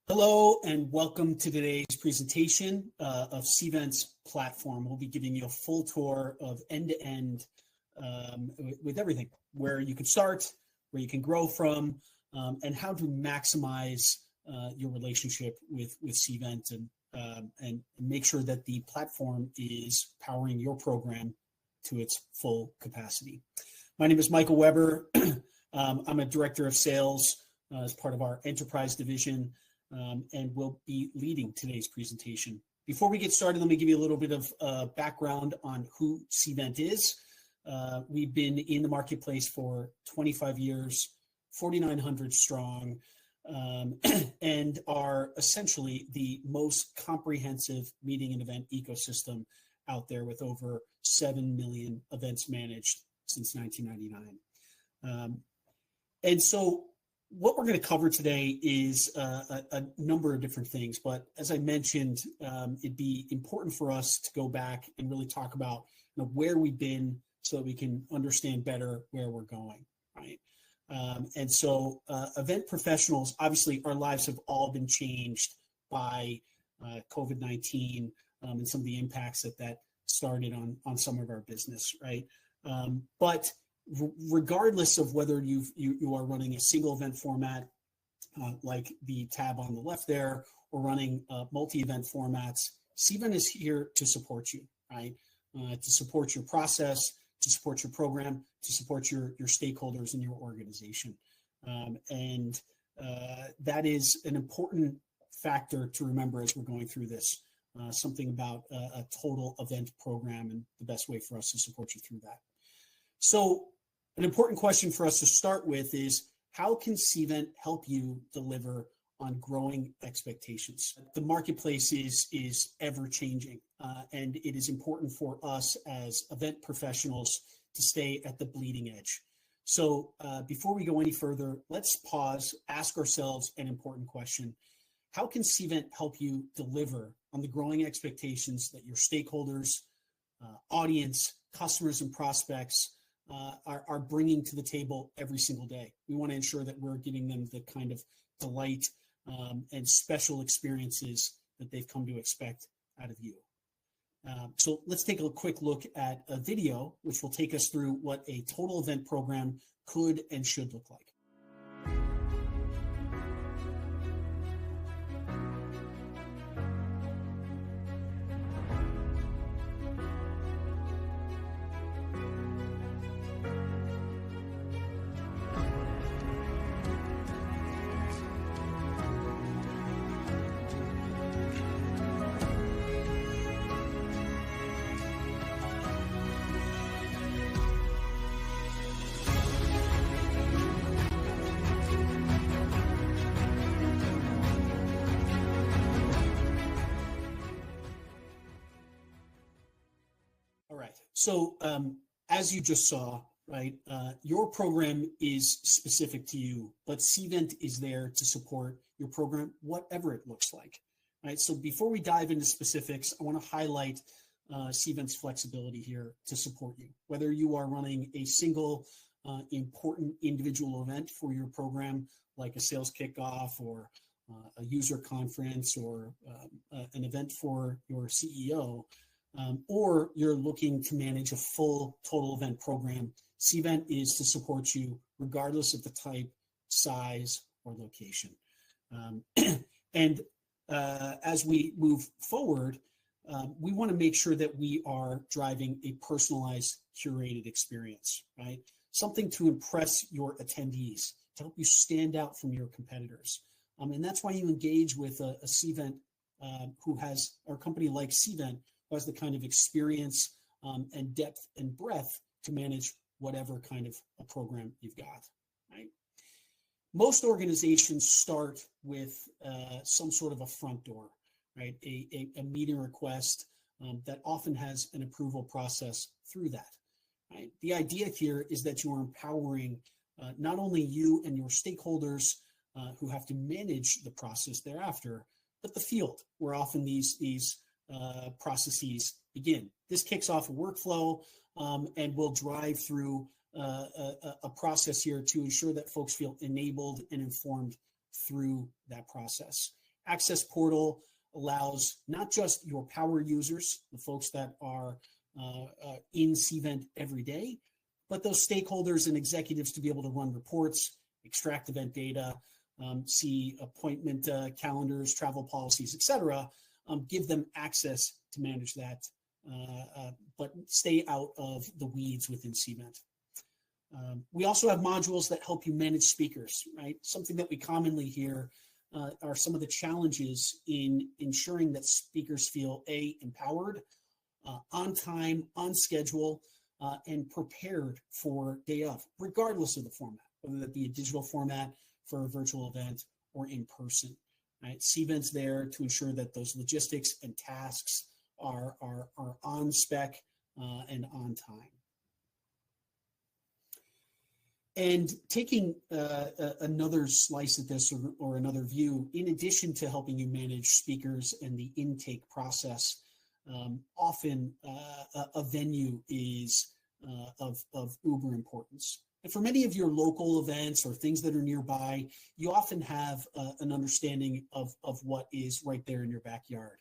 Hello and welcome to today's presentation of Cvent's platform. We'll be giving you a full tour of end-to-end with everything, where you can start, where you can grow from, and how to maximize your relationship with Cvent and make sure that the platform is powering your program to its full capacity. My name is Michael Weber. I'm a director of sales as part of our enterprise division. And will be leading today's presentation. Before we get started, let me give you a little bit of background on who Cvent is. We've been in the marketplace for 25 years, 4,900 strong, and are essentially the most comprehensive meeting and event ecosystem out there, with over 7 million events managed since 1999. And so what we're going to cover today is a number of different things, but as I mentioned, it'd be important for us to go back and really talk about where we've been so that we can understand better where we're going, right? And so event professionals, obviously our lives have all been changed by COVID-19 and some of the impacts that started on some of our business, right? But regardless of whether you are running a single event format like the tab on the left there, or running multi-event formats, Cvent is here to support you, right? To support your process, to support your program, to support your stakeholders in your organization. And that is an important factor to remember as we're going through this, something about a total event program and the best way for us to support you through that. So an important question for us to start with is, how can Cvent help you deliver on growing expectations? The marketplace is ever changing, and it is important for us as event professionals to stay at the bleeding edge. So before we go any further, let's pause, ask ourselves an important question. How can Cvent help you deliver on the growing expectations that your stakeholders, audience, customers, and prospects are bringing to the table every single day? We want to ensure that we're giving them the kind of delight and special experiences that they've come to expect out of you. So let's take a quick look at a video which will take us through what a total event program could and should look like. So as you just saw, right, your program is specific to you, but Cvent is there to support your program, whatever it looks like, right? So before we dive into specifics, I want to highlight Cvent's flexibility here to support you. Whether you are running a single important individual event for your program, like a sales kickoff or a user conference or an event for your CEO, or you're looking to manage a full total event program, Cvent is to support you regardless of the type, size, or location. And as we move forward, we want to make sure that we are driving a personalized, curated experience, right? Something to impress your attendees, to help you stand out from your competitors. And that's why you engage with a Cvent who has, or a company like Cvent, who has the kind of experience and depth and breadth to manage whatever kind of a program you've got, right? Most organizations start with some sort of a front door, right? A meeting request that often has an approval process through that, right? The idea here is that you are empowering not only you and your stakeholders who have to manage the process thereafter, but the field, where often these processes begin. This kicks off a workflow and will drive through a process here to ensure that folks feel enabled and informed through that process. Access portal allows not just your power users, the folks that are in Cvent every day, but those stakeholders and executives to be able to run reports, extract event data, see appointment calendars, travel policies, etc. Give them access to manage that, but stay out of the weeds within Cvent. We also have modules that help you manage speakers, right? Something that we commonly hear are some of the challenges in ensuring that speakers feel empowered, on time, on schedule, and prepared for day of, regardless of the format, whether that be a digital format for a virtual event or in person. Right? Cvent's there to ensure that those logistics and tasks are on spec and on time. And taking another slice at this or another view, in addition to helping you manage speakers and the intake process, often a venue is of uber importance. And for many of your local events or things that are nearby, you often have an understanding of what is right there in your backyard.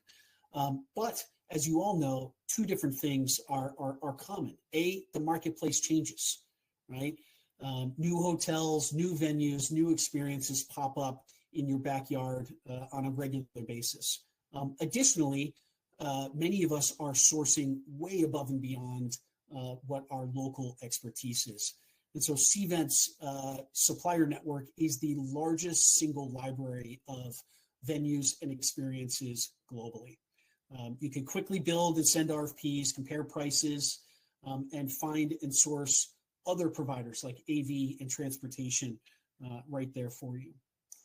But as you all know, two different things are common. The marketplace changes, right? New hotels, new venues, new experiences pop up in your backyard on a regular basis. Additionally, many of us are sourcing way above and beyond what our local expertise is. And so Cvent's supplier network is the largest single library of venues and experiences globally. You can quickly build and send RFPs, compare prices, and find and source other providers like AV and transportation right there for you.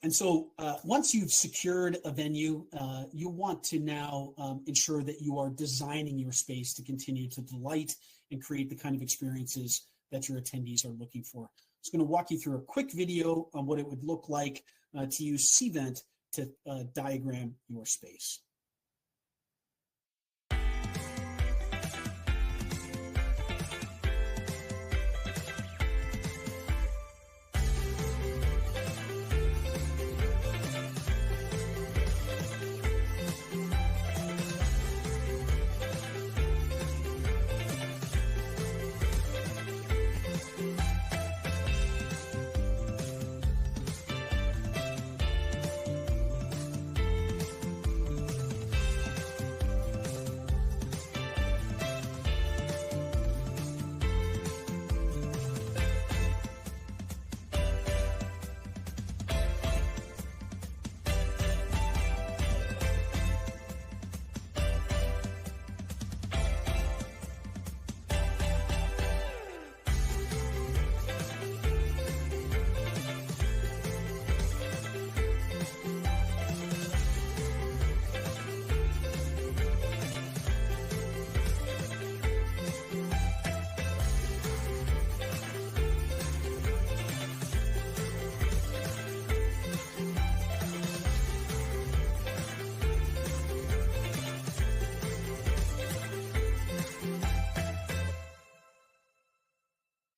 And so once you've secured a venue, you want to now ensure that you are designing your space to continue to delight and create the kind of experiences that your attendees are looking for. I'm just going to walk you through a quick video on what it would look like to use Cvent to diagram your space.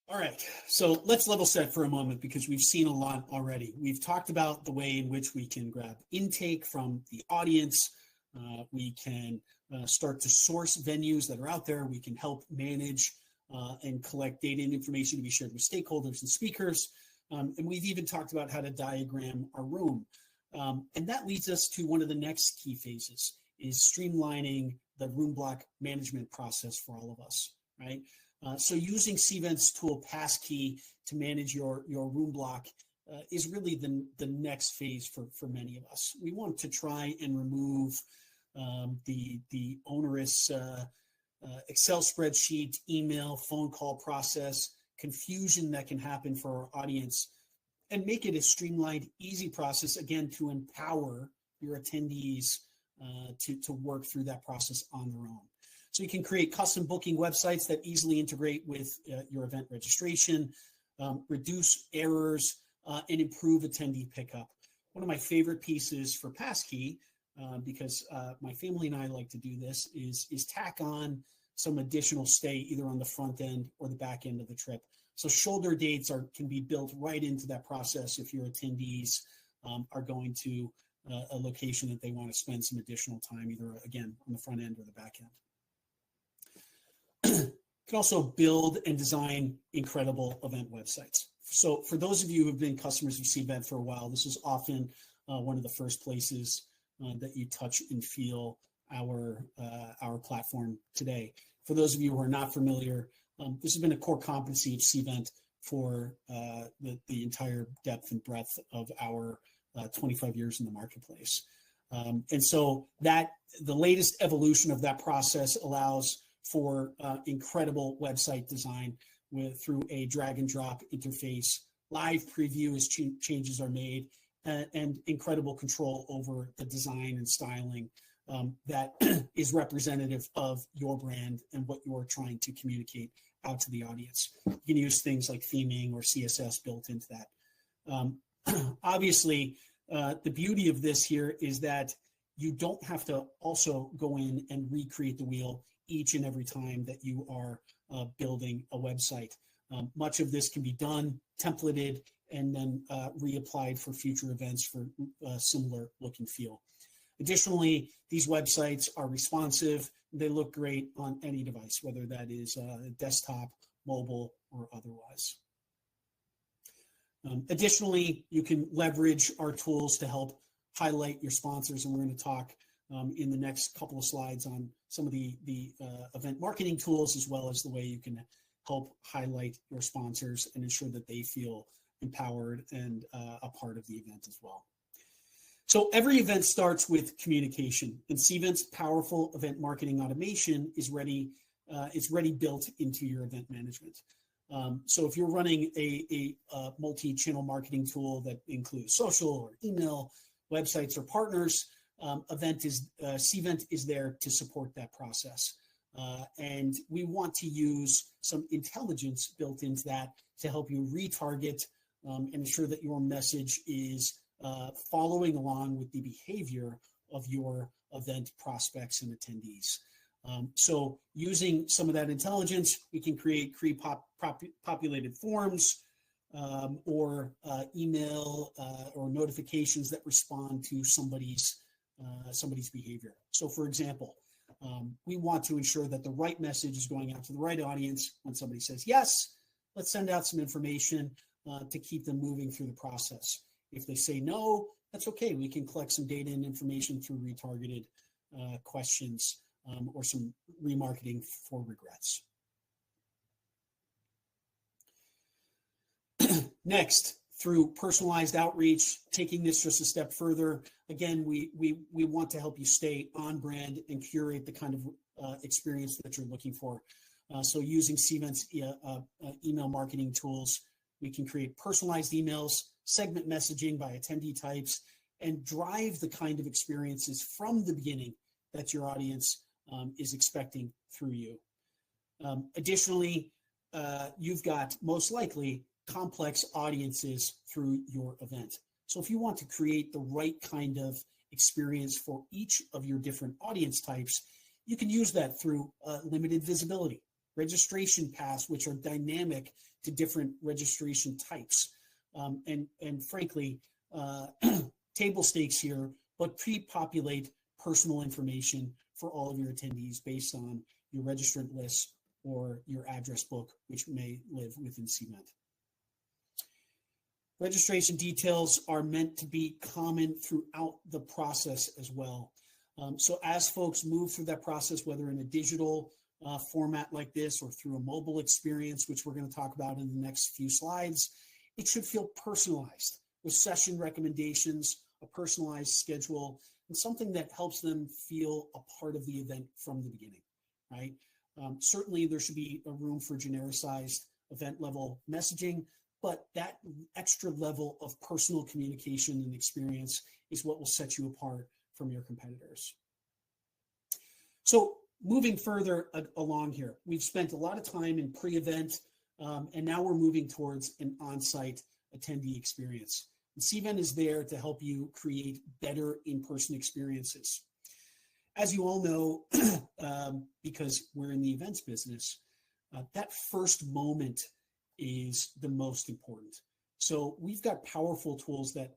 All right, so let's level set for a moment because we've seen a lot already. We've talked about the way in which we can grab intake from the audience. We can start to source venues that are out there. We can help manage and collect data and information to be shared with stakeholders and speakers. And we've even talked about how to diagram our room. And that leads us to one of the next key phases, is streamlining the room block management process for all of us, right? So using Cvent's tool Passkey to manage your room block is really the next phase for many of us. We want to try and remove the onerous Excel spreadsheet, email, phone call process, confusion that can happen for our audience, and make it a streamlined, easy process, again, to empower your attendees to work through that process on their own. So you can create custom booking websites that easily integrate with your event registration, reduce errors, and improve attendee pickup. One of my favorite pieces for Passkey, because my family and I like to do this, is tack on some additional stay either on the front end or the back end of the trip. So shoulder dates can be built right into that process if your attendees are going to a location that they want to spend some additional time, either again on the front end or the back end. You can also build and design incredible event websites. So for those of you who have been customers of Cvent for a while, this is often one of the first places that you touch and feel our platform today. For those of you who are not familiar, this has been a core competency of Cvent for the entire depth and breadth of our 25 years in the marketplace. And so that the latest evolution of that process allows for incredible website design through a drag and drop interface, live preview as changes are made, and incredible control over the design and styling that is representative of your brand and what you're trying to communicate out to the audience. You can use things like theming or CSS built into that. Obviously, the beauty of this here is that you don't have to also go in and recreate the wheel each and every time that you are building a website. Much of this can be done, templated, and then reapplied for future events for a similar look and feel. Additionally, these websites are responsive. They look great on any device, whether that is desktop, mobile, or otherwise. Additionally, you can leverage our tools to help highlight your sponsors, and we're going to talk in the next couple of slides on some of the event marketing tools, as well as the way you can help highlight your sponsors and ensure that they feel empowered and a part of the event as well. So every event starts with communication, and Cvent's powerful event marketing automation is ready built into your event management. So if you're running a multi-channel marketing tool that includes social or email, websites, or partners, Cvent is there to support that process. And we want to use some intelligence built into that to help you retarget and ensure that your message is following along with the behavior of your event prospects and attendees. So using some of that intelligence, we can create populated forms or email or notifications that respond to somebody's behavior. So for example, we want to ensure that the right message is going out to the right audience. When somebody says yes, let's send out some information to keep them moving through the process. If they say no, that's okay. We can collect some data and information through retargeted questions or some remarketing for regrets. Next, through personalized outreach, taking this just a step further, again, we want to help you stay on brand and curate the kind of experience that you're looking for. So using Cvent's email marketing tools, we can create personalized emails, segment messaging by attendee types, and drive the kind of experiences from the beginning that your audience is expecting through you. Additionally, you've got most likely complex audiences through your event. So if you want to create the right kind of experience for each of your different audience types, you can use that through limited visibility, registration paths, which are dynamic to different registration types. And frankly, table stakes here, but pre-populate personal information for all of your attendees based on your registrant list or your address book, which may live within Cvent. Registration details are meant to be common throughout the process as well. So as folks move through that process, whether in a digital format like this or through a mobile experience, which we're going to talk about in the next few slides, it should feel personalized with session recommendations, a personalized schedule, and something that helps them feel a part of the event from the beginning, right? Certainly there should be a room for genericized event level messaging, but that extra level of personal communication and experience is what will set you apart from your competitors. So moving further along here, we've spent a lot of time in pre-event, and now we're moving towards an on-site attendee experience. And Cvent is there to help you create better in-person experiences. As you all know, because we're in the events business, that first moment is the most important. So we've got powerful tools that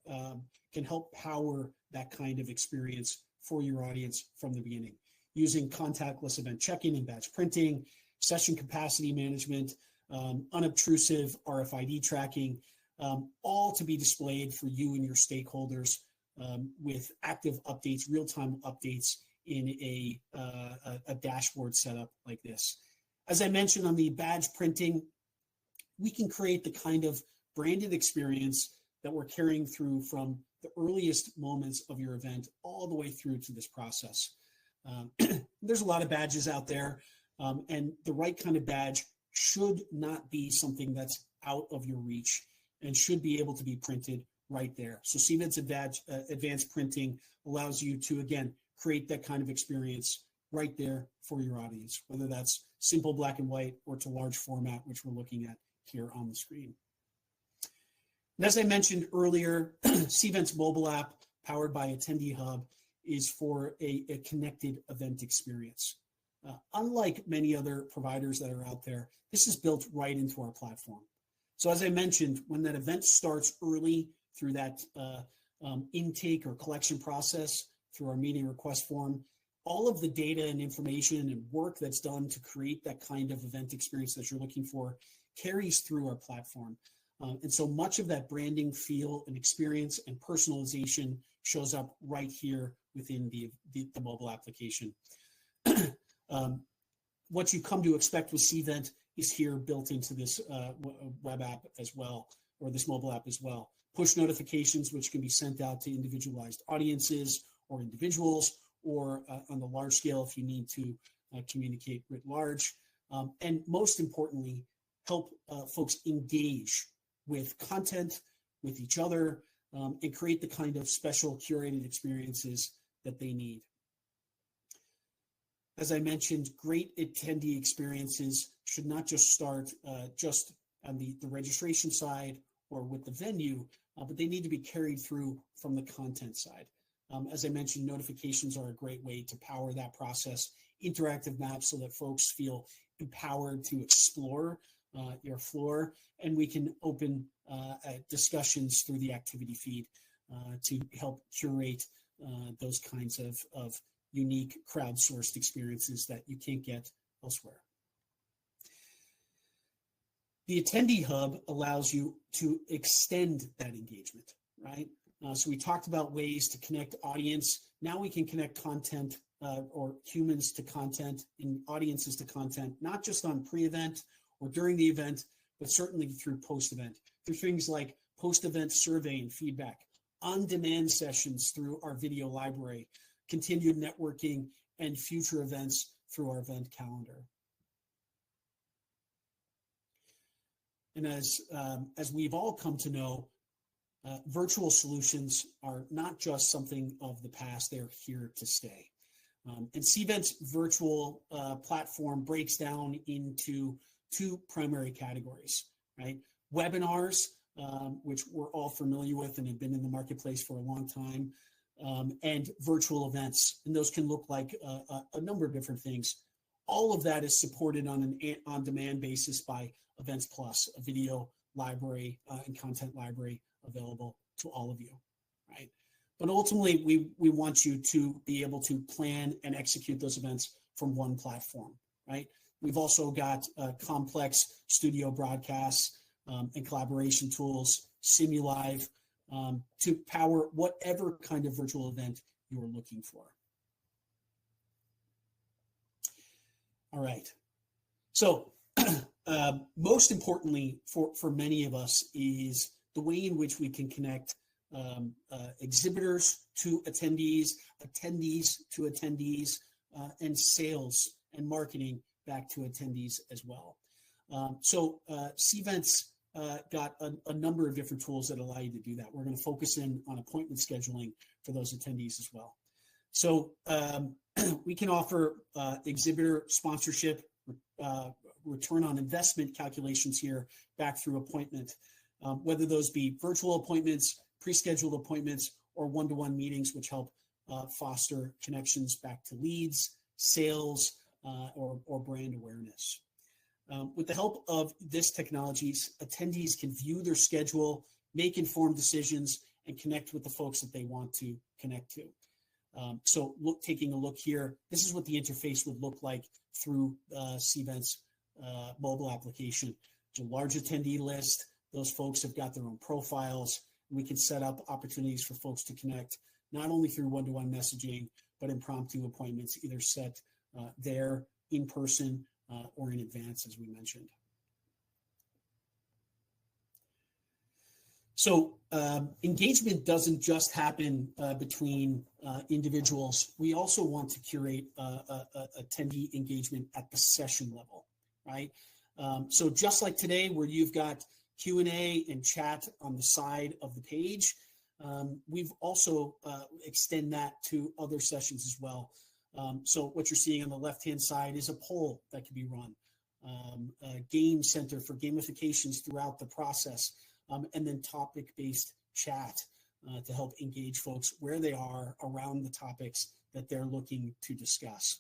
can help power that kind of experience for your audience from the beginning, using contactless event check-in and badge printing, session capacity management, unobtrusive RFID tracking, all to be displayed for you and your stakeholders with active updates, real-time updates in a dashboard setup like this. As I mentioned on the badge printing, we can create the kind of branded experience that we're carrying through from the earliest moments of your event all the way through to this process. There's a lot of badges out there, and the right kind of badge should not be something that's out of your reach and should be able to be printed right there. So Cvent's advanced printing allows you to, again, create that kind of experience right there for your audience, whether that's simple black and white or to large format, which we're looking at here on the screen. And as I mentioned earlier, Cvent's mobile app powered by Attendee Hub is for a connected event experience. Unlike many other providers that are out there, this is built right into our platform. So as I mentioned, when that event starts early through that intake or collection process through our meeting request form, all of the data and information and work that's done to create that kind of event experience that you're looking for carries through our platform. And so much of that branding, feel, and experience and personalization shows up right here within the mobile application. What you come to expect with Cvent is here built into this web app as well, or this mobile app as well. Push notifications, which can be sent out to individualized audiences or individuals, or on the large scale if you need to communicate writ large. And most importantly, help folks engage with content, with each other, and create the kind of special curated experiences that they need. As I mentioned, great attendee experiences should not just start just on the registration side or with the venue, but they need to be carried through from the content side. As I mentioned, notifications are a great way to power that process, interactive maps so that folks feel empowered to explore your floor, and we can open discussions through the activity feed to help curate those kinds of unique crowdsourced experiences that you can't get elsewhere. The Attendee Hub allows you to extend that engagement, right? So we talked about ways to connect audience. Now we can connect content or humans to content and audiences to content, not just on pre-event or during the event, but certainly through post-event, through things like post-event survey and feedback, on-demand sessions through our video library, continued networking, and future events through our event calendar. And as we've all come to know, virtual solutions are not just something of the past, they're here to stay. And Cvent's virtual platform breaks down into two primary categories, right? Webinars, which we're all familiar with and have been in the marketplace for a long time, and virtual events. And those can look like a number of different things. All of that is supported on an on-demand basis by Events Plus, a video library and content library available to all of you, right? But ultimately, we want you to be able to plan and execute those events from one platform, right? We've also got complex studio broadcasts and collaboration tools, Simulive, to power whatever kind of virtual event you're looking for. All right. So most importantly for many of us is the way in which we can connect exhibitors to attendees, attendees to attendees, and sales and marketing back to attendees as well. So Cvent's got a number of different tools that allow you to do that. We're going to focus in on appointment scheduling for those attendees as well. So we can offer exhibitor sponsorship, return on investment calculations here back through appointment, whether those be virtual appointments, pre-scheduled appointments, or one-to-one meetings, which help foster connections back to leads, sales, or brand awareness. With the help of this technology, attendees can view their schedule make informed decisions, and connect with the folks that they want to connect to. So taking a look here, this is what the interface would look like through Cvent's mobile application. It's a large attendee list. Those folks have got their own profiles. We can set up opportunities for folks to connect, not only through one-to-one messaging, but impromptu appointments, either set there in person or in advance, as we mentioned. So engagement doesn't just happen between individuals. We also want to curate attendee engagement at the session level, right? So just like today, where you've got Q&A and chat on the side of the page, we've also extend that to other sessions as well. So what you're seeing on the left-hand side is a poll that can be run, a game center for gamifications throughout the process, and then topic-based chat to help engage folks where they are around the topics that they're looking to discuss.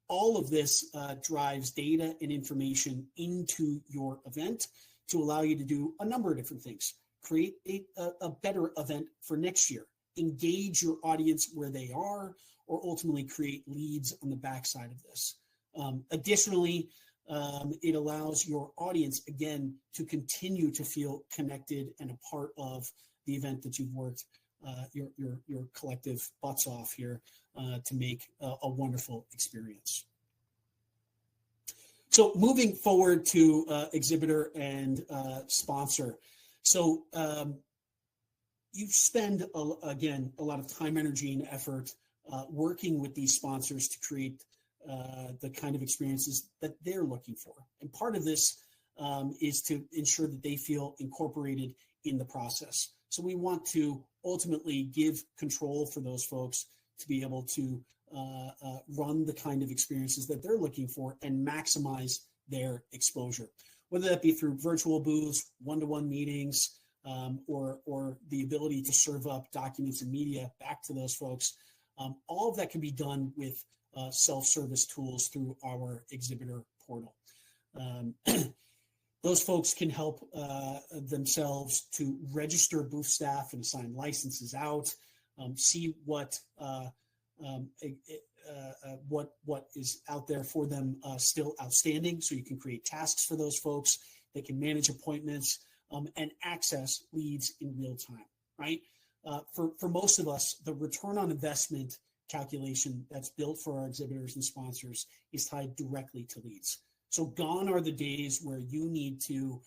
All of this drives data and information into your event to allow you to do a number of different things. Create a better event for next year, engage your audience where they are, or ultimately create leads on the backside of this. Additionally, it allows your audience, again, to continue to feel connected and a part of the event that you've worked your collective butts off here to make a wonderful experience. So moving forward to exhibitor and sponsor. So you spend, again, a lot of time, energy, and effort working with these sponsors to create the kind of experiences that they're looking for. And part of this is to ensure that they feel incorporated in the process. So we want to ultimately give control for those folks to be able to run the kind of experiences that they're looking for and maximize their exposure, whether that be through virtual booths, one-to-one meetings, or the ability to serve up documents and media back to those folks. All of that can be done with self-service tools through our exhibitor portal. Those folks can help themselves to register booth staff and assign licenses out, see what is out there for them still outstanding, so you can create tasks for those folks. They can manage appointments and access leads in real time, right? For most of us, the return on investment calculation that's built for our exhibitors and sponsors is tied directly to leads. So gone are the days where you need to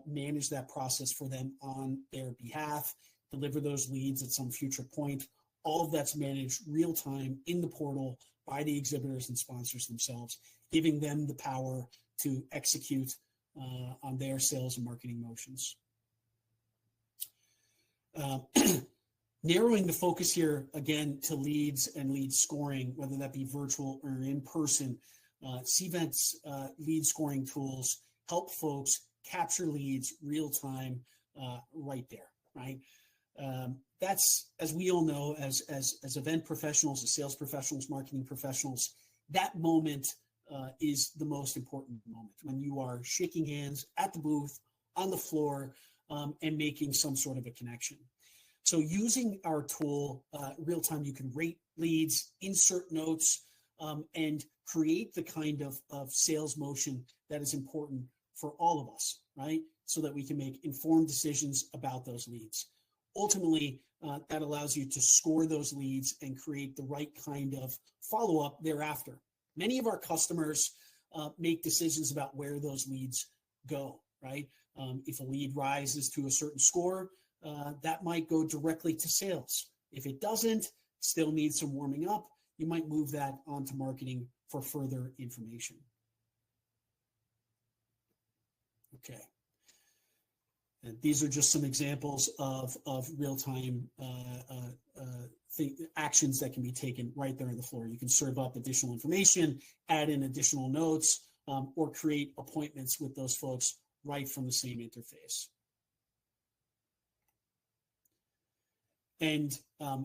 manage that process for them on their behalf, deliver those leads at some future point. All of that's managed real time in the portal by the exhibitors and sponsors themselves, giving them the power to execute on their sales and marketing motions. Narrowing the focus here again to leads and lead scoring, whether that be virtual or in person, Cvent's lead scoring tools help folks capture leads real time right there, right? That's, as we all know, as event professionals, as sales professionals, marketing professionals, that moment is the most important moment when you are shaking hands at the booth, on the floor, and making some sort of a connection. So using our tool real time, you can rate leads, insert notes, and create the kind of sales motion that is important for all of us, right? So that we can make informed decisions about those leads. Ultimately, that allows you to score those leads and create the right kind of follow-up thereafter. Many of our customers make decisions about where those leads go, right? If a lead rises to a certain score, that might go directly to sales. If it doesn't, still needs some warming up, you might move that onto marketing for further information. Okay. And these are just some examples of real-time actions that can be taken right there on the floor. You can serve up additional information, add in additional notes, or create appointments with those folks right from the same interface. And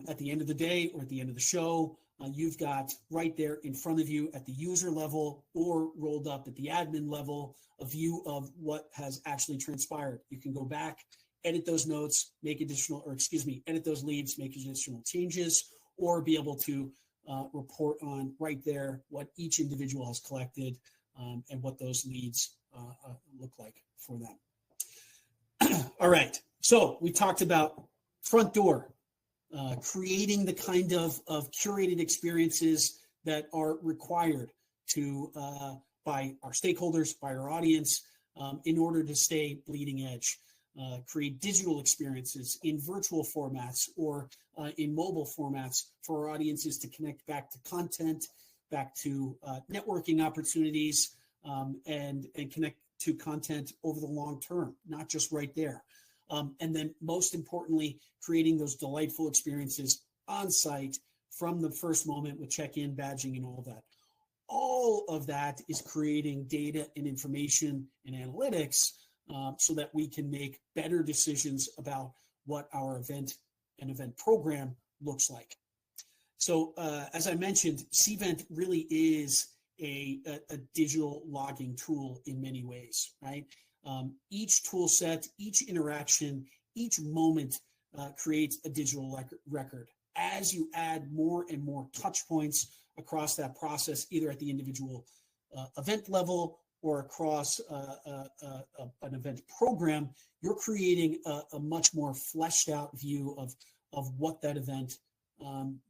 at the end of the day or at the end of the show, you've got right there in front of you at the user level or rolled up at the admin level, a view of what has actually transpired. You can go back edit those notes, edit those leads, make additional changes, or be able to report on right there what each individual has collected and what those leads look like for them. All right, so we talked about front door, creating the kind of curated experiences that are required by our stakeholders, by our audience, in order to stay bleeding edge. Create digital experiences in virtual formats or in mobile formats for our audiences to connect back to content, back to networking opportunities, and connect to content over the long term, not just right there. And then most importantly, creating those delightful experiences on site from the first moment with check-in, badging, and all of that. All of that is creating data and information and analytics so that we can make better decisions about what our event and event program looks like. So as I mentioned, Cvent really is a digital logging tool in many ways, right? Each tool set, each interaction, each moment creates a digital record. As you add more and more touch points across that process, either at the individual event level or across an event program, you're creating a much more fleshed out view of what that event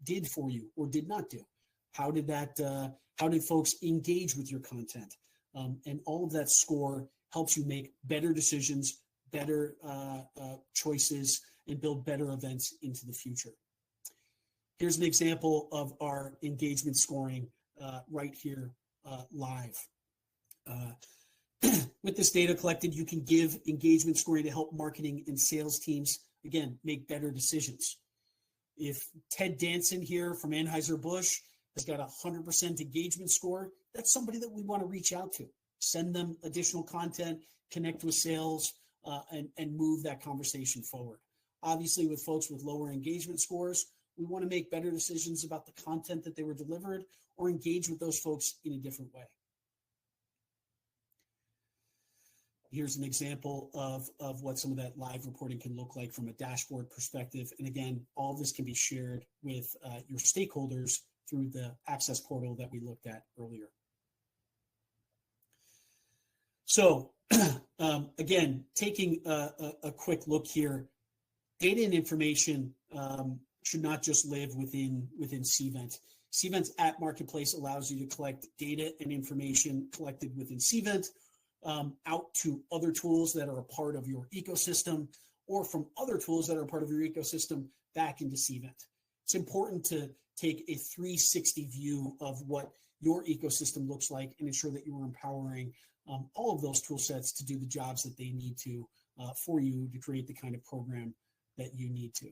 did for you or did not do. How did folks engage with your content? And all of that score helps you make better decisions, better choices, and build better events into the future. Here's an example of our engagement scoring right here live. With this data collected, you can give engagement scoring to help marketing and sales teams, again, make better decisions. If Ted Danson here from Anheuser-Busch has got a 100% engagement score, that's somebody that we want to reach out to. Send them additional content, connect with sales, and move that conversation forward. Obviously, with folks with lower engagement scores, we want to make better decisions about the content that they were delivered or engage with those folks in a different way. Here's an example of what some of that live reporting can look like from a dashboard perspective. And again, all of this can be shared with your stakeholders through the access portal that we looked at earlier. So again, taking a quick look here, data and information should not just live within Cvent. Cvent's App Marketplace allows you to collect data and information collected within Cvent out to other tools that are a part of your ecosystem, or from other tools that are part of your ecosystem back into Cvent. It's important to take a 360 view of what your ecosystem looks like and ensure that you are empowering all of those tool sets to do the jobs that they need to for you to create the kind of program that you need to.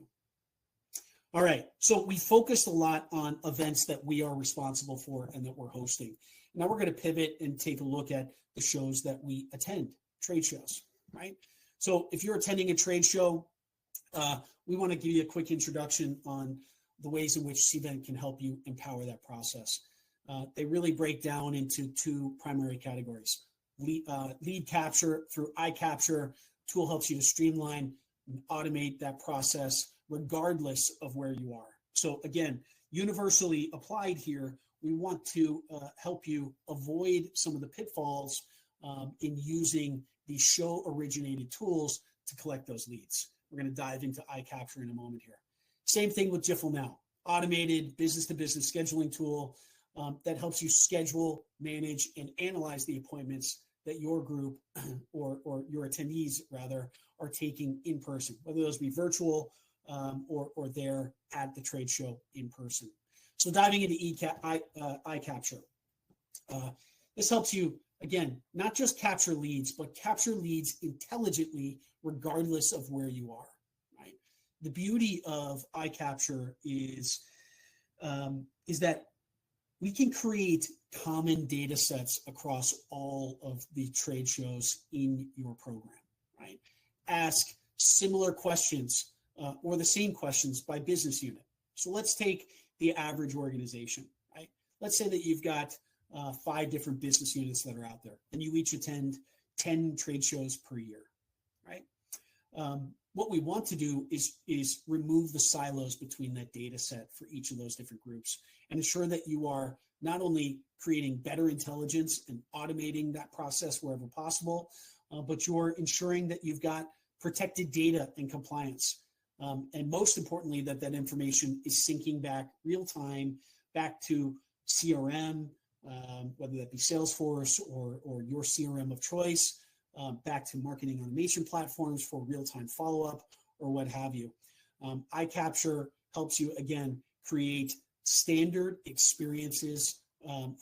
All right, so we focused a lot on events that we are responsible for and that we're hosting. Now we're going to pivot and take a look at the shows that we attend, trade shows, right? So if you're attending a trade show, we want to give you a quick introduction on the ways in which Cvent can help you empower that process. They really break down into two primary categories. Lead capture through iCapture. Tool helps you to streamline and automate that process regardless of where you are. So again, universally applied here, we want to help you avoid some of the pitfalls in using these show originated tools to collect those leads. We're going to dive into iCapture in a moment here. Same thing with Jiffle Now, automated business-to-business scheduling tool that helps you schedule, manage, and analyze the appointments that your group or your attendees rather are taking in person, whether those be virtual or there at the trade show in person. So diving into iCapture, this helps you, again, not just capture leads, but capture leads intelligently regardless of where you are, right? The beauty of iCapture is that we can create common data sets across all of the trade shows in your program, right? Ask similar questions or the same questions by business unit. So let's take the average organization, right? Let's say that you've got 5 different business units that are out there, and you each attend 10 trade shows per year, right? what we want to do is remove the silos between that data set for each of those different groups and ensure that you are not only creating better intelligence and automating that process wherever possible, but you're ensuring that you've got protected data and compliance. And most importantly, that information is syncing back real time back to CRM, whether that be Salesforce or your CRM of choice, back to marketing automation platforms for real-time follow-up or what have you. iCapture helps you, again, create standard experiences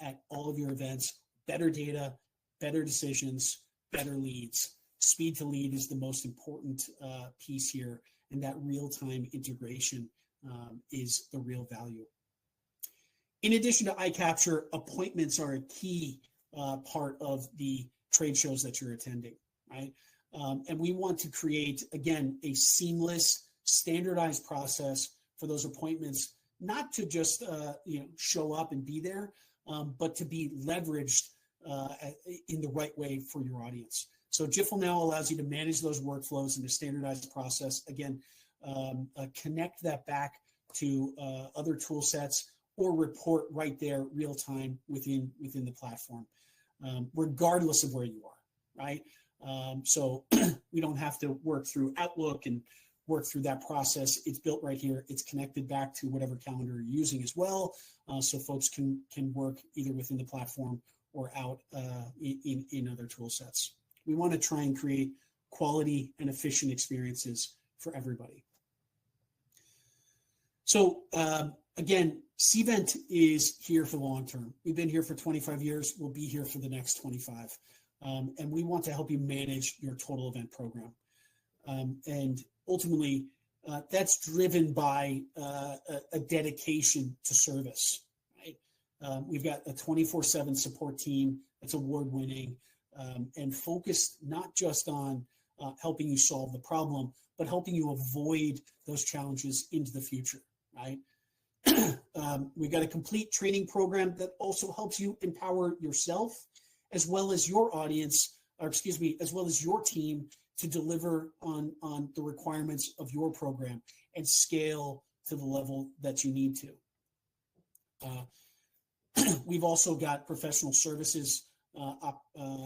at all of your events, better data, better decisions, better leads. Speed to lead is the most important piece here, and that real-time integration is the real value. In addition to iCapture, appointments are a key part of the trade shows that you're attending, right? And we want to create, again, a seamless, standardized process for those appointments, not to just show up and be there, but to be leveraged in the right way for your audience. So Jiffle now allows you to manage those workflows in a standardized process. Again, connect that back to other tool sets or report right there real time within the platform, regardless of where you are, right? So we don't have to work through Outlook and work through that process. It's built right here. It's connected back to whatever calendar you're using as well, so folks can work either within the platform or out in other tool sets. We want to try and create quality and efficient experiences for everybody. So again, Cvent is here for the long term. We've been here for 25 years. We'll be here for the next 25. And we want to help you manage your total event program. And ultimately, that's driven by a dedication to service, right? We've got a 24/7 support team that's award-winning and focused not just on helping you solve the problem, but helping you avoid those challenges into the future, right? We've got a complete training program that also helps you empower yourself as well as your audience, or excuse me, as well as your team to deliver on the requirements of your program and scale to the level that you need to. We've also got professional services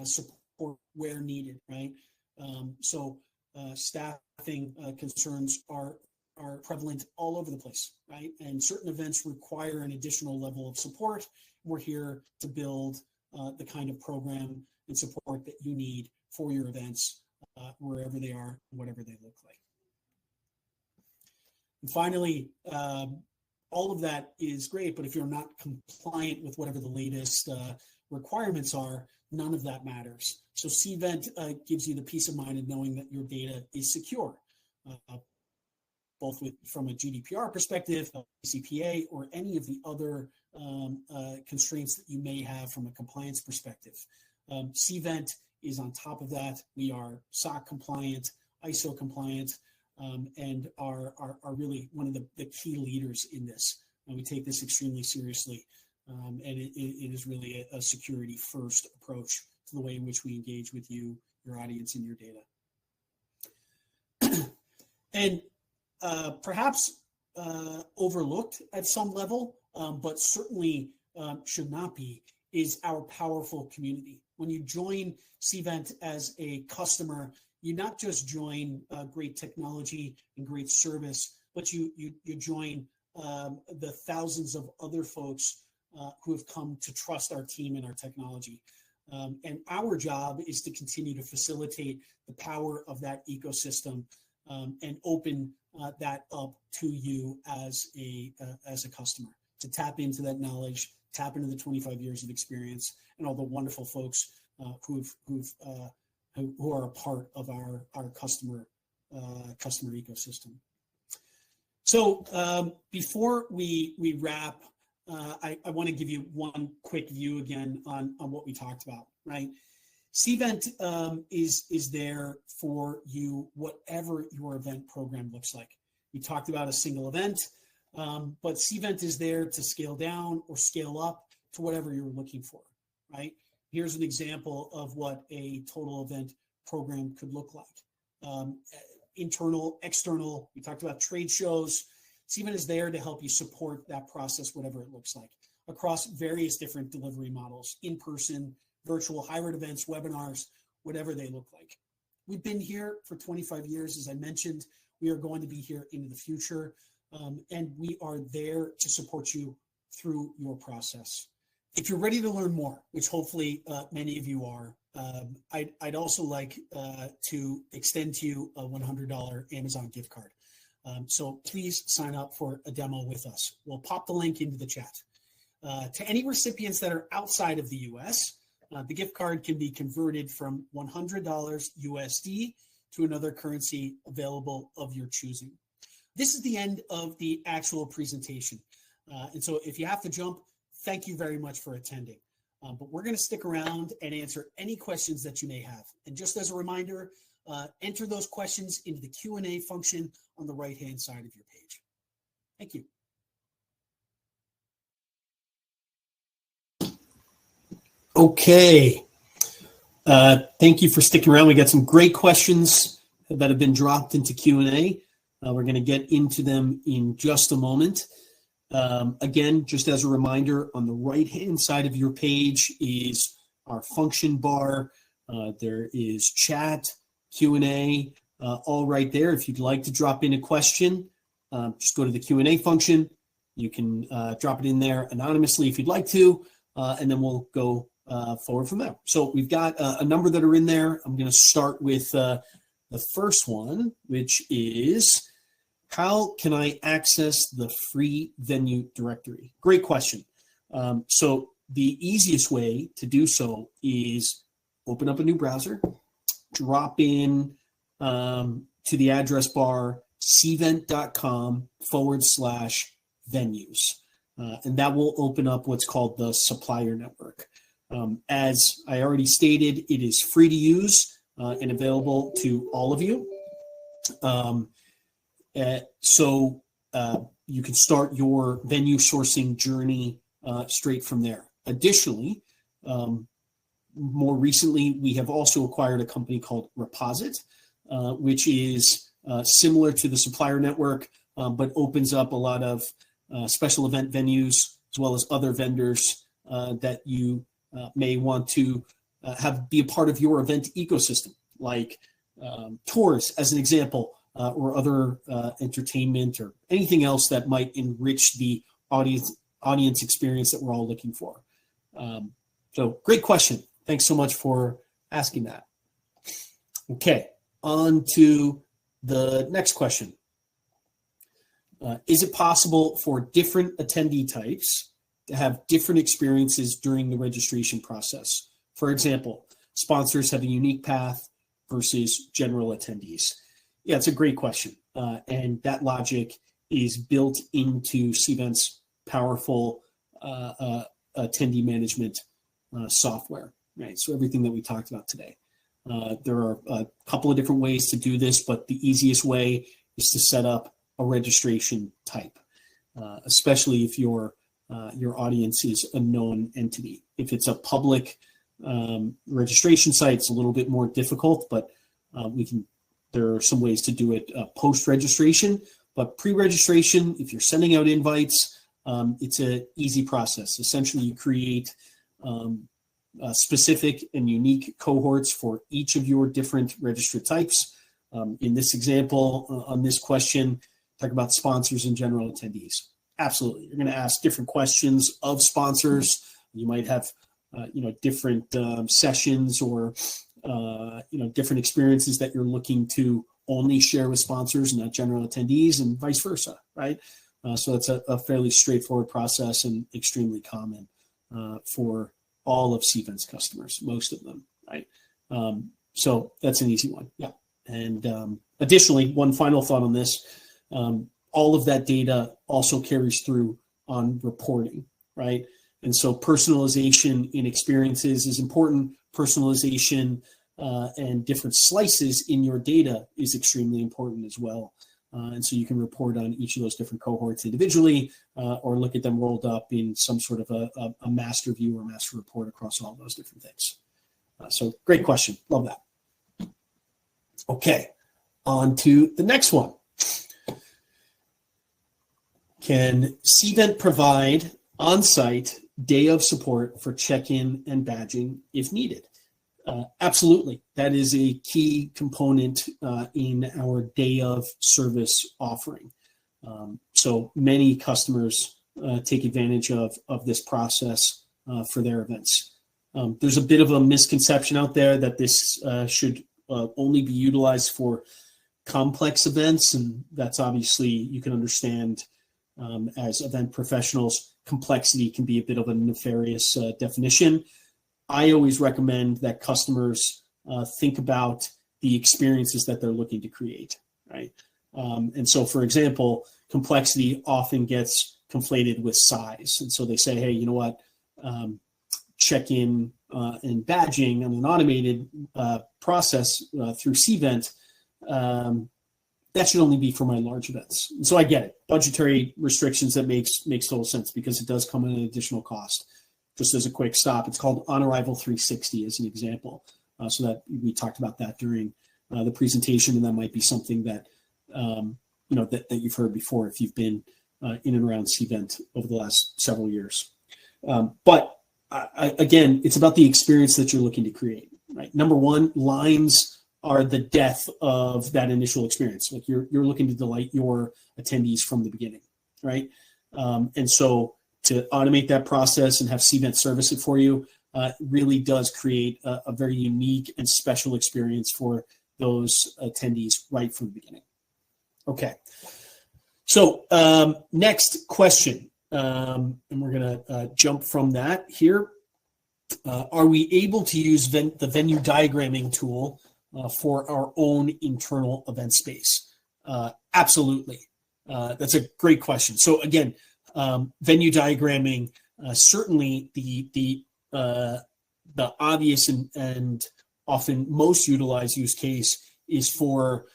support where needed, right? So staffing concerns are prevalent all over the place, right? And certain events require an additional level of support. We're here to build the kind of program and support that you need for your events, wherever they are, whatever they look like. And finally, all of that is great, but if you're not compliant with whatever the latest requirements are, none of that matters. So Cvent gives you the peace of mind of knowing that your data is secure, both from a GDPR perspective, CPA, or any of the other constraints that you may have from a compliance perspective. Cvent is on top of that. We are SOC compliant, ISO compliant, and are really one of the key leaders in this. And we take this extremely seriously. And it is really a security first approach to the way in which we engage with you, your audience, and your data. And perhaps overlooked at some level, but certainly should not be, is our powerful community. When you join Cvent as a customer, you not just join great technology and great service, but you join the thousands of other folks who have come to trust our team and our technology. And our job is to continue to facilitate the power of that ecosystem and open that up to you as a customer, to tap into that knowledge, tap into the 25 years of experience and all the wonderful folks who are a part of our customer ecosystem. So before we wrap, I want to give you one quick view again on what we talked about, right? Cvent is there for you, whatever your event program looks like. We talked about a single event, but Cvent is there to scale down or scale up to whatever you're looking for, right? Here's an example of what a total event program could look like. internal, external. We talked about trade shows. Cvent is there to help you support that process, whatever it looks like, across various different delivery models, in-person, virtual, hybrid events, webinars, whatever they look like. We've been here for 25 years, as I mentioned. We are going to be here into the future, and we are there to support you through your process. If you're ready to learn more, which hopefully many of you are, I'd also like to extend to you a $100 Amazon gift card. So please sign up for a demo with us. We'll pop the link into the chat. To any recipients that are outside of the US, the gift card can be converted from $100 USD to another currency available of your choosing. This is the end of the actual presentation. And so if you have to jump, thank you very much for attending. But we're going to stick around and answer any questions that you may have. And just as a reminder, enter those questions into the Q&A function on the right-hand side of your page. Thank you. Okay. Thank you for sticking around. We got some great questions that have been dropped into Q&A. We're going to get into them in just a moment. Again, just as a reminder, on the right-hand side of your page is our function bar. There is chat, Q&A, all right there. If you'd like to drop in a question, just go to the Q&A function. You can drop it in there anonymously if you'd like to, and then we'll go forward from there. So we've got a number that are in there. I'm going to start with the first one, which is, how can I access the free venue directory? Great question. So the easiest way to do so is open up a new browser, drop in to the address bar cvent.com/venues. And that will open up what's called the supplier network. As I already stated, it is free to use and available to all of you. So you can start your venue sourcing journey straight from there. Additionally, more recently, we have also acquired a company called Reposit, which is similar to the supplier network, but opens up a lot of special event venues, as well as other vendors that you may want to have be a part of your event ecosystem, like tours, as an example, or other entertainment or anything else that might enrich the audience experience that we're all looking for. So great question. Thanks so much for asking that. Okay, on to the next question. Is it possible for different attendee types to have different experiences during the registration process? For example, sponsors have a unique path versus general attendees. Yeah, it's a great question. And that logic is built into Cvent's powerful attendee management software, right? So everything that we talked about today. There are a couple of different ways to do this, but the easiest way is to set up a registration type, especially if your audience is a known entity. If it's a public registration site, it's a little bit more difficult, but there are some ways to do it post-registration. But pre-registration, if you're sending out invites, it's an easy process. Essentially, you create specific and unique cohorts for each of your different registered types. In this example, on this question, talk about sponsors and general attendees. Absolutely, you're going to ask different questions of sponsors. You might have, different sessions or different experiences that you're looking to only share with sponsors, not general attendees, and vice versa, right? So it's a fairly straightforward process and extremely common for all of Cvent's customers, most of them, right? So that's an easy one, yeah. And additionally, one final thought on this, all of that data also carries through on reporting, right? And so personalization in experiences is important. Personalization and different slices in your data is extremely important as well. And so you can report on each of those different cohorts individually or look at them rolled up in some sort of a master view or master report across all those different things. So great question. Love that. Okay. On to the next one. Can Cvent provide on-site day of support for check-in and badging if needed? Absolutely. That is a key component in our day of service offering. So many customers take advantage of this process for their events. There's a bit of a misconception out there that this should only be utilized for complex events, and that's obviously, you can understand as event professionals, complexity can be a bit of a nefarious definition. I always recommend that customers think about the experiences that they're looking to create, right? And so, for example, complexity often gets conflated with size. And so they say, hey, you know what, check-in and badging on an automated process through Cvent, that should only be for my large events. And so I get it. Budgetary restrictions, that makes total sense because it does come at an additional cost. Just as a quick stop, it's called On Arrival 360 as an example. So that we talked about that during the presentation, and that might be something that that you've heard before if you've been in and around Cvent over the last several years. But again, it's about the experience that you're looking to create. Right. Number one, lines are the death of that initial experience. Like you're looking to delight your attendees from the beginning, right? And so to automate that process and have Cvent service it for you really does create a very unique and special experience for those attendees right from the beginning. Okay, so next question, and we're gonna jump from that here. Are we able to use the venue diagramming tool for our own internal event space? Absolutely. That's a great question. So again, venue diagramming, certainly the obvious and often most utilized use case is for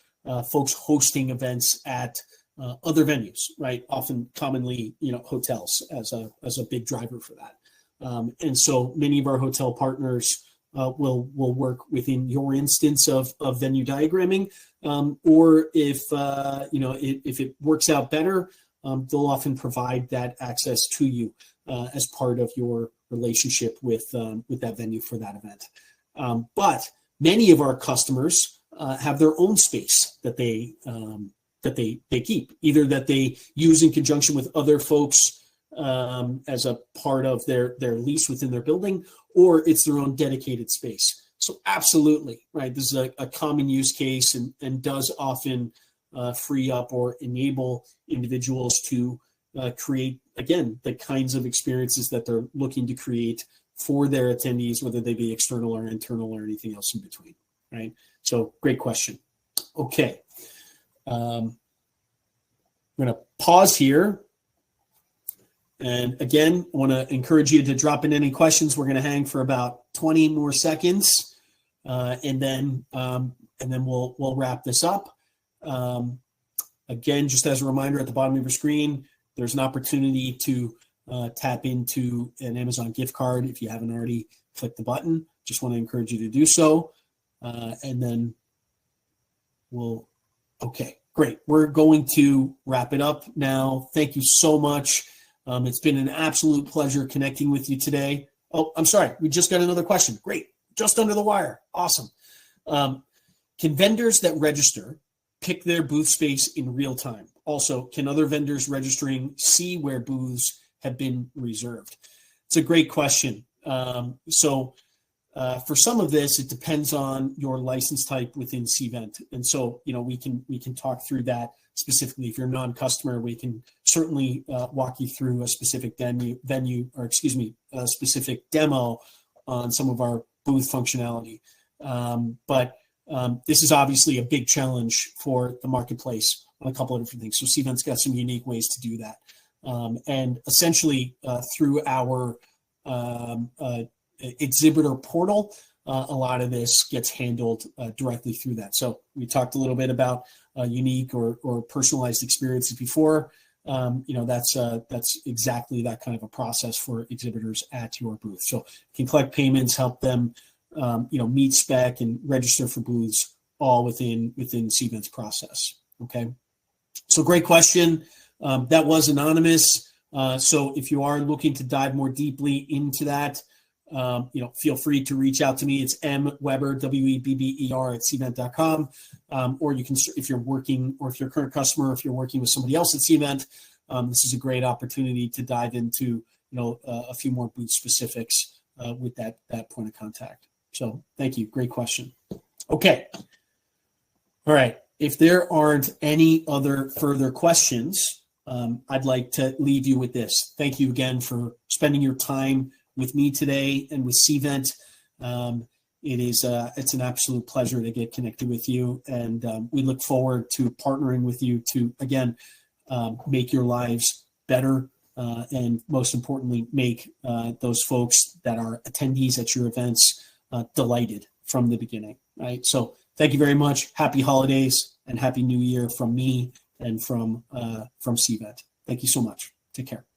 folks hosting events at other venues, right? Often, commonly, hotels as a big driver for that. And so many of our hotel partners will work within your instance of venue diagramming, or if it works out better, they'll often provide that access to you as part of your relationship with that venue for that event. But many of our customers have their own space that they keep, either that they use in conjunction with other folks as a part of their lease within their building, or it's their own dedicated space. So absolutely, right? This is a common use case and does often free up or enable individuals to create, again, the kinds of experiences that they're looking to create for their attendees, whether they be external or internal or anything else in between, right? So great question. Okay. I'm going to pause here. And again, I want to encourage you to drop in any questions. We're going to hang for about 20 more seconds, and then we'll wrap this up. Again, just as a reminder, at the bottom of your screen, there's an opportunity to tap into an Amazon gift card if you haven't already clicked the button. Just want to encourage you to do so, and then okay, great. We're going to wrap it up now. Thank you so much. It's been an absolute pleasure connecting with you today. Oh, I'm sorry. We just got another question. Great. Just under the wire. Awesome. Can vendors that register pick their booth space in real time? Also, can other vendors registering see where booths have been reserved? It's a great question. For some of this, it depends on your license type within Cvent. And so, we can talk through that specifically. If you're a non-customer, we can certainly walk you through a specific a specific demo on some of our booth functionality. But this is obviously a big challenge for the marketplace on a couple of different things. So Cvent's got some unique ways to do that. And essentially through our exhibitor portal, a lot of this gets handled directly through that. So we talked a little bit about unique or personalized experiences before. That's exactly that kind of a process for exhibitors at your booth. So you can collect payments, help them, meet spec and register for booths all within Cvent's process. Okay, so great question. That was anonymous. So if you are looking to dive more deeply into that, feel free to reach out to me. It's mweber, WEBBER at cvent.com. Or you can, if you're working, or if you're a current customer, if you're working with somebody else at Cvent, this is a great opportunity to dive into, a few more booth specifics with that point of contact. So thank you. Great question. Okay. All right. If there aren't any other further questions, I'd like to leave you with this. Thank you again for spending your time with me today and with Cvent. It's an absolute pleasure to get connected with you, and we look forward to partnering with you to, again, make your lives better, and most importantly, make those folks that are attendees at your events delighted from the beginning, right? So thank you very much. Happy holidays and Happy New Year from me and from Cvent. Thank you so much. Take care.